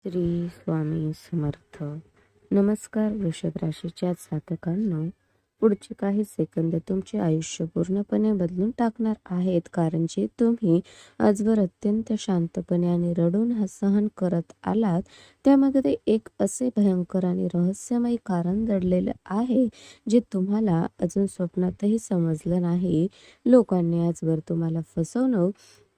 श्री स्वामी समर्थ. नमस्कार वृषभ राशीच्या जातकांनो, पुढचे काही सेकंद तुमचे आयुष्य पूर्णपणे बदलून टाकणार आहेत. कारण जे तुम्ही आजवर अत्यंत शांतपणे आणि रडून सहन करत आलात, त्यामध्ये एक असे भयंकर आणि रहस्यमय कारण दडलेलं आहे, जे तुम्हाला अजून स्वप्नातही समजलं नाही. लोकांनी आजवर तुम्हाला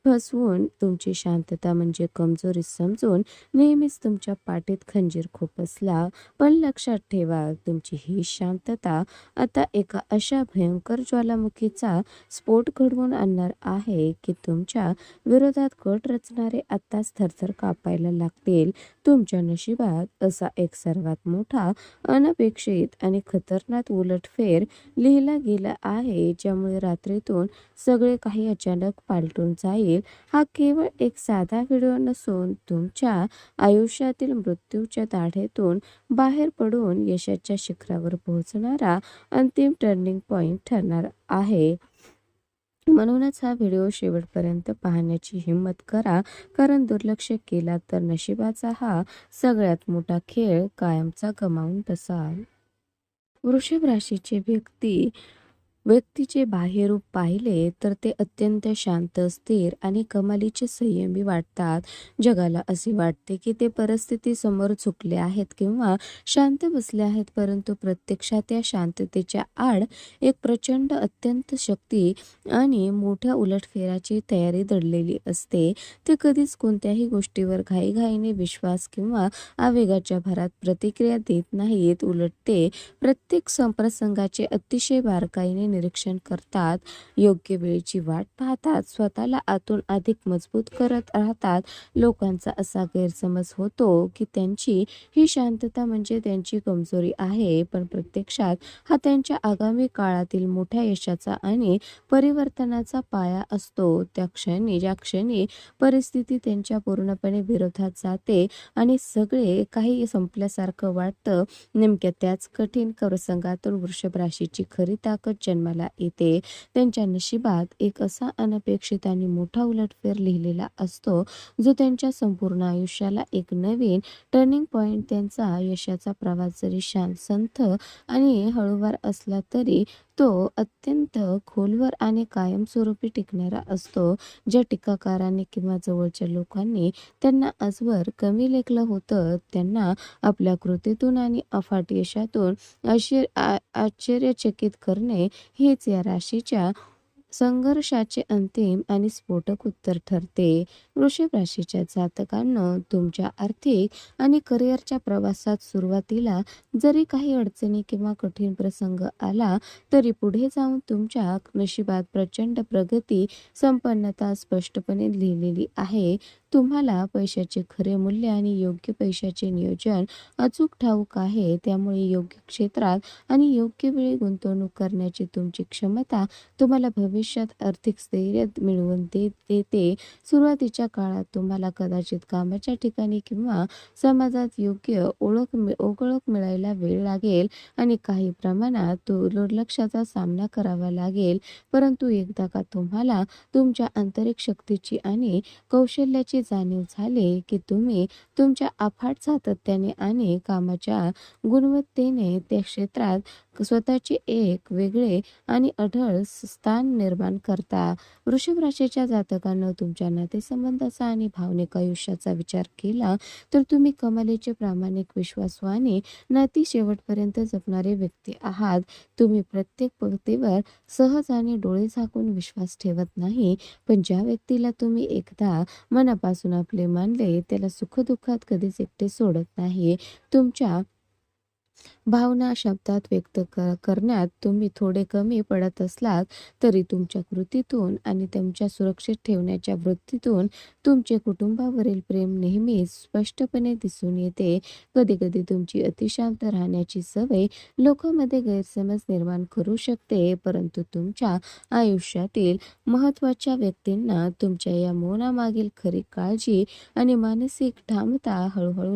फसवून तुमची शांतता म्हणजे कमजोरी समजून नेहमीच तुमच्या पाठीत खंजीर खुपसला. पण लक्षात ठेवा, तुमची ही शांतता आता एका अशा भयंकर ज्वालामुखीचा स्फोट घडवून आणणार आहे की तुमच्या विरोधात कट रचणारे आत्ताच थरथर कापायला लागतील. तुमच्या नशिबात असा एक सर्वात मोठा, अनपेक्षित आणि खतरनाक उलटफेर लिहिला गेला आहे, ज्यामुळे रात्रीतून सगळे काही अचानक पालटून जाईल. हा केवळ एक साधा व्हिडिओ नसून तुमच्या आयुष्यातील मृत्यूच्या दाढेतून बाहेर पडून यशाच्या शिखरावर पोहोचणारा अंतिम टर्निंग पॉइंट ठरणार आहे. म्हणूनच हा व्हिडिओ शेवटपर्यंत पाहण्याची हिंमत करा, कारण दुर्लक्ष केला तर नशिबाचा हा सगळ्यात मोठा खेळ कायमचा गमावून बसाल. वृषभ राशीचे व्यक्तीचे बाह्य रूप पाहिले तर ते अत्यंत शांत, स्थिर आणि कमालीचे संयमी वाटतात. जगाला असे वाटते की ते परिस्थिती समोर झुकले आहेत किंवा शांत बसले आहेत, परंतु प्रत्यक्षात या शांततेच्या आड एक प्रचंड, अत्यंत शक्ती आणि मोठ्या उलटफेराची तयारी दडलेली असते. ते कधीच कोणत्याही गोष्टीवर घाईघाईने विश्वास किंवा आवेगाच्या भरात प्रतिक्रिया देत नाहीत. उलट ते प्रत्येक प्रसंगाचे अतिशय बारकाईने निरीक्षण करतात, योग्य वेळेची वाट पाहतात, स्वतःला आतून अधिक मजबूत करत राहतात. लोकांचा असा गैरसमज होतो की त्यांची ही शांतता म्हणजे त्यांची कमजोरी आहे, पण प्रत्यक्षात हा त्यांच्या आगामी काळातील मोठ्या यशाचा आणि परिवर्तनाचा पाया असतो. ज्या क्षणी परिस्थिती त्यांच्या पूर्णपणे विरोधात जाते आणि सगळे काही संपल्यासारखं वाटतं, नेमक्या त्याच कठीण प्रसंगातून वृषभ राशीची खरी ताकद जन्माला येते. त्यांच्या नशिबात एक असा अनपेक्षित आणि मोठा उलटफेर लिहिलेला असतो, जो त्यांच्या संपूर्ण आयुष्याला एक नवीन टर्निंग पॉइंट. त्यांचा यशाचा प्रवास जरी शांत, संथ आणि हळूवार असला तरी तो अत्यंत खोलवर आणि कायमस्वरूपी टिकणारा असतो. ज्या टीकाकारांनी किंवा जवळच्या लोकांनी त्यांना आजवर कमी लेखलं होतं, त्यांना आपल्या कृतीतून आणि अफाट यशातून आश्चर्यचकित करणे हेच या राशीच्या संघर्षाचे अंतिम आणि स्फोटक उत्तर ठरते. वृषभ राशीच्या जातकांनो, तुमच्या आर्थिक आणि करिअरच्या प्रवासात सुरुवातीला जरी काही अडचणी किंवा कठीण प्रसंग आला, तरी पुढे जाऊन तुमच्या नशिबात प्रचंड प्रगती, संपन्नता स्पष्टपणे लिहिलेली आहे. तुम्हाला पैशाचे खरे मूल्य आणि योग्य पैशाचे नियोजन अचूक ठाऊक आहे. त्यामुळे योग्य क्षेत्रात आणि योग्य वेळी गुंतवणूक करण्याची तुमची क्षमता तुम्हाला भविष्यात आर्थिक स्थैर्य मिळवून देते. सुरुवातीच्या काळात तुम्हाला कदाचित कामाच्या ठिकाणी किंवा समाजात योग्य ओळख मिळायला वेळ लागेल आणि काही प्रमाणात दुर्लक्षाचा सामना करावा लागेल, परंतु एकदा का तुम्हाला तुमच्या आंतरिक शक्तीची आणि कौशल्याची जाणीव झाली की तुम्ही तुमच्या अफाट सातत्याने आणि कामाच्या गुणवत्तेने त्या क्षेत्रात स्वतःचे एक वेगळे आणि अढळ स्थान निर्माण करता. वृषभ राशीच्या जातकांना तुमच्या नातेसंबंधाचा आणि भावनिक आयुष्याचा विचार केला तर तुम्ही कमालीचे, प्रामाणिक, विश्वासू आणि नाती शेवटपर्यंत जपणारे व्यक्ती आहात. तुम्ही प्रत्येक पंक्तीवर सहज आणि डोळे झाकून विश्वास ठेवत नाही, पण ज्या व्यक्तीला तुम्ही एकदा मनापासून आपले मानले, त्याला सुखदुःखात कधीच एकटे सोडत नाही. तुमच्या भावना शब्दात व्यक्त करण्यात तुम्ही थोडे कमी पडत असलात तरी तुमच्या कृतीतून आणि तुमच्या सुरक्षित ठेवण्याच्या वृत्तीतून तुमचे कुटुंबावरील प्रेम नेहमीच स्पष्टपणे दिसून येते. कधीकधी तुमची अतिशांत राहण्याची सवय लोकांमध्ये गैरसमज निर्माण करू शकते, परंतु तुमच्या आयुष्यातील महत्त्वाच्या व्यक्तींना तुमच्या या मौनामागील खरी काळजी आणि मानसिक ठामता हळूहळू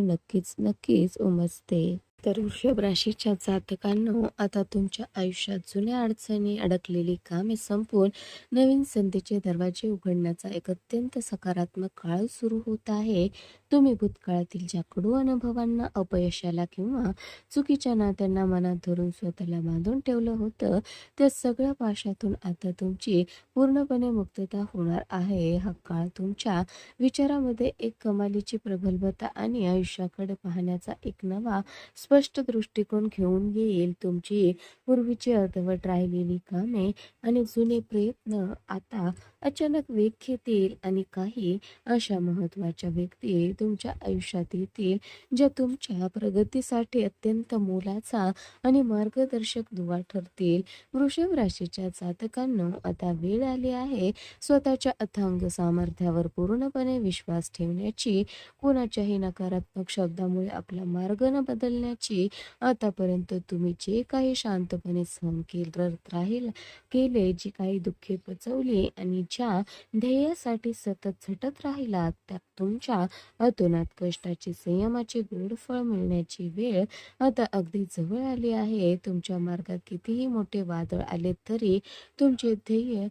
नक्कीच उमजते. तर वृषभ राशीच्या जातकांनो, आता तुमच्या आयुष्यात जुन्या अडचणी, अडकलेली कामे संपून नवीन संधीचे दरवाजे उघडण्याचा एक अत्यंत सकारात्मक काळ सुरू होत आहे. तुम्ही भूतकाळातील ज्या कडू अनुभवांना, अपयशाला किंवा चुकीच्या नात्यांना मनात धरून स्वतःला बांधून ठेवलं होतं, त्या सगळ्या पाशातून आता तुमची पूर्णपणे मुक्तता होणार आहे. हा काळ तुमच्या विचारामध्ये एक कमालीची प्रगल्भता आणि आयुष्याकडे पाहण्याचा एक नवा स्पष्ट दृष्टिकोन घेऊन येईल. तुमची पूर्वीची अर्धवट राहिलेली कामे आणि जुने प्रयत्न आता अचानक वेग घेतील आणि काही अशा महत्त्वाच्या व्यक्ती तुमच्या आयुष्यात येतील, ज्या तुमच्या प्रगतीसाठी अत्यंत मोलाचा आणि मार्गदर्शक दुवा ठरतील. वृषभ राशीच्या जातकांनो, आता वेळ आली आहे स्वतःच्या अथांग सामर्थ्यावर पूर्णपणे विश्वास ठेवण्याची. कोणाच्याही नकारात्मक शब्दामुळे आपला मार्ग न बदलण्याची. आतापर्यंत तुम्ही जे काही शांतपणे सहन करत केले, जी काही दुःखे पचवली आणि ज्या ध्येयासाठी सतत झटत राहिलात, त्या तुमच्या अतोनात कष्टाची, संयमाची गोड फळ मिळण्याची वेळ आता अगदी जवळ आली आहे. तुमच्या मार्गात कितीही मोठे वादळ आले तरी तुमचे ध्येय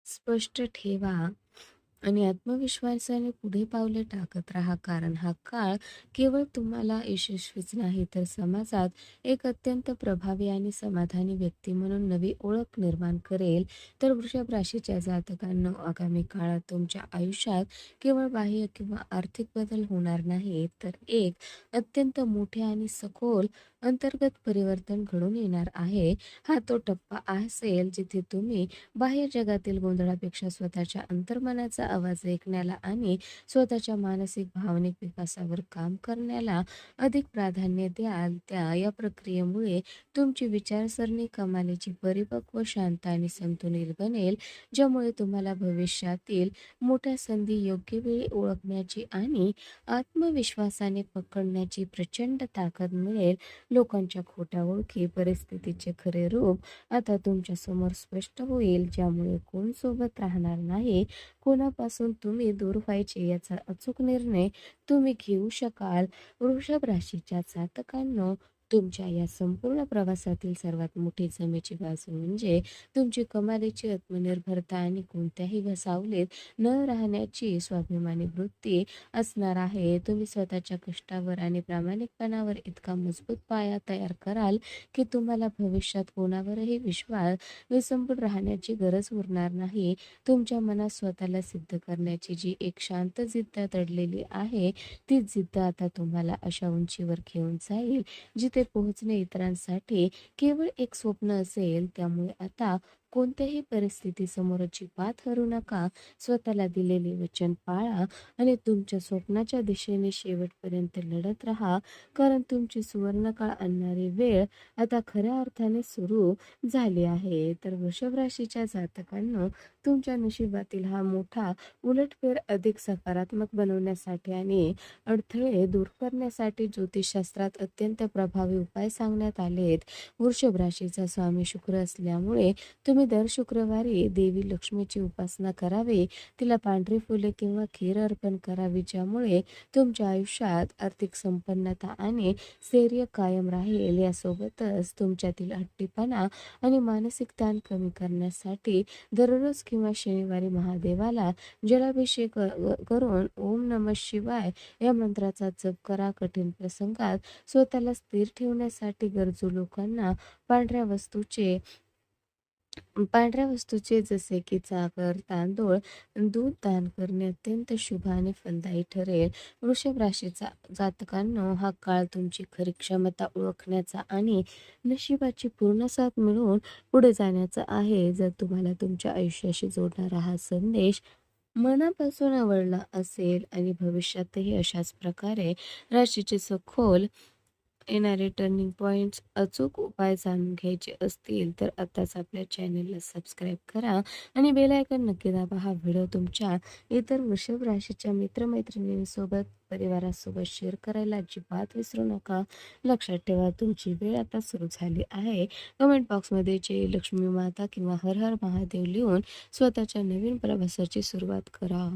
स्पष्ट ठेवा आणि आत्मविश्वासाने पुढे पावले टाकत राहा, कारण हा काळ केवळ तुम्हाला यशस्वीच नाही, तर समाजात एक अत्यंत प्रभावी आणि समाधानी व्यक्ती म्हणून नवी ओळख निर्माण करेल. तर वृषभ राशीच्या जातकांना, आगामी काळात तुमच्या आयुष्यात केवळ बाह्य किंवा आर्थिक बदल होणार नाही, तर एक अत्यंत मोठे आणि सखोल अंतर्गत परिवर्तन घडून येणार आहे. हा तो टप्पा असेल जिथे तुम्ही बाह्य जगातील गोंधळापेक्षा स्वतःच्या अंतर्मनाचा आवाज ऐकण्याला आणि स्वतःच्या मानसिक भावनिक विकासावर काम करण्याला अधिक प्राधान्य द्याल. या प्रक्रियेमुळे तुमची विचारसरणी कमालीची, परिपक्व, शांत आणि संतुलित बनेल, ज्यामुळे तुम्हाला भविष्यातील मोठ्या संधी योग्य वेळी ओळखण्याची आणि आत्मविश्वासाने पकडण्याची प्रचंड ताकद मिळेल. लोकांच्या खोट्या ओळखी, परिस्थितीचे खरे रूप आता तुमच्या समोर स्पष्ट होईल, ज्यामुळे कोण सोबत राहणार नाही, कोणापासून तुम्ही दूर व्हायचे याचा अचूक निर्णय तुम्ही घेऊ शकाल. वृषभ राशीच्या जातकांनो, तुमच्या या संपूर्ण प्रवासातील सर्वात मोठी जमेची बाजू म्हणजे तुमची कमालीची आत्मनिर्भरता आणि कोणत्याही सावलीत न राहण्याची स्वाभिमानी वृत्ती असणार आहे. तुम्ही स्वतःच्या कष्टावर आणि प्रामाणिकपणावर इतका मजबूत पाया तयार कराल की तुम्हाला भविष्यात कोणावरही विश्वास विसंबून राहण्याची गरज उरणार नाही. तुमच्या मनात स्वतःला सिद्ध करण्याची जी एक शांत जिद्द दडलेली आहे, ती जिद्द आता तुम्हाला अशा उंचीवर घेऊन जाईल जिथे पोहोचणे इतरांसाठी केवळ एक स्वप्न असेल. त्यामुळे आता कोणत्याही परिस्थितीसमोर अजिबात हरू नका. स्वतःला दिलेले वचन पाळा आणि तुमच्या स्वप्नाच्या दिशेने शेवटपर्यंत लढत राहा, कारण तुमची सुवर्णकाळ आणणारी वेळ आता खऱ्या अर्थाने सुरू झाली आहे. तर वृषभ राशीच्या जातकांना, तुमच्या नशिबातील हा मोठा उलटफेर अधिक सकारात्मक बनवण्यासाठी आणि अडथळे दूर करण्यासाठी ज्योतिषशास्त्रात अत्यंत प्रभावी उपाय सांगण्यात आलेत. वृषभ राशीचा स्वामी शुक्र असल्यामुळे तुम्ही दर शुक्रवारी देवी लक्ष्मीची उपासना करावी, तिला पांढरी फुले किंवा खीर अर्पण करावी, ज्यामुळे तुमच्या आयुष्यात आर्थिक संपन्नता आणि स्थैर्य कायम राहील. यासोबतच तुमच्यातील हट्टीपणा आणि मानसिक ताण कमी करण्यासाठी दररोज किंवा शनिवारी महादेवाला जलाभिषेक करून ओम नमः शिवाय या मंत्राचा जप करा. कठीण प्रसंगात स्वतःला स्थिर ठेवण्यासाठी गरजू लोकांना पांढऱ्या वस्तूचे जसे की साखर, तांदूळ, दूध दान करणे अत्यंत शुभ आणि फलदायी ठरेल. वृषभ राशीचा जातकांनो, हा काळ तुमची खरी क्षमता ओळखण्याचा आणि नशिबाची पूर्ण साथ मिळवून पुढे जाण्याचा आहे. जर तुम्हाला तुमच्या आयुष्याशी जोडणारा हा संदेश मनापासून आवडला असेल आणि भविष्यातही अशाच प्रकारे राशीचे सखोल येणारे टर्निंग पॉइंट्स, अचूक उपाय जाणून घ्यायचे असतील, तर आताच आपल्या चॅनेलला सबस्क्राईब करा आणि बेल आयकॉन नक्की दाबा. हा व्हिडिओ तुमच्या इतर वृषभ राशीच्या मित्रमैत्रिणींसोबत, परिवारासोबत शेअर करायला अजिबात विसरू नका. लक्षात ठेवा, तुमची वेळ आता सुरू झाली आहे. कमेंट बॉक्समध्ये जय लक्ष्मी माता किंवा हर हर महादेव लिहून स्वतःच्या नवीन प्रवासाची सुरुवात करा.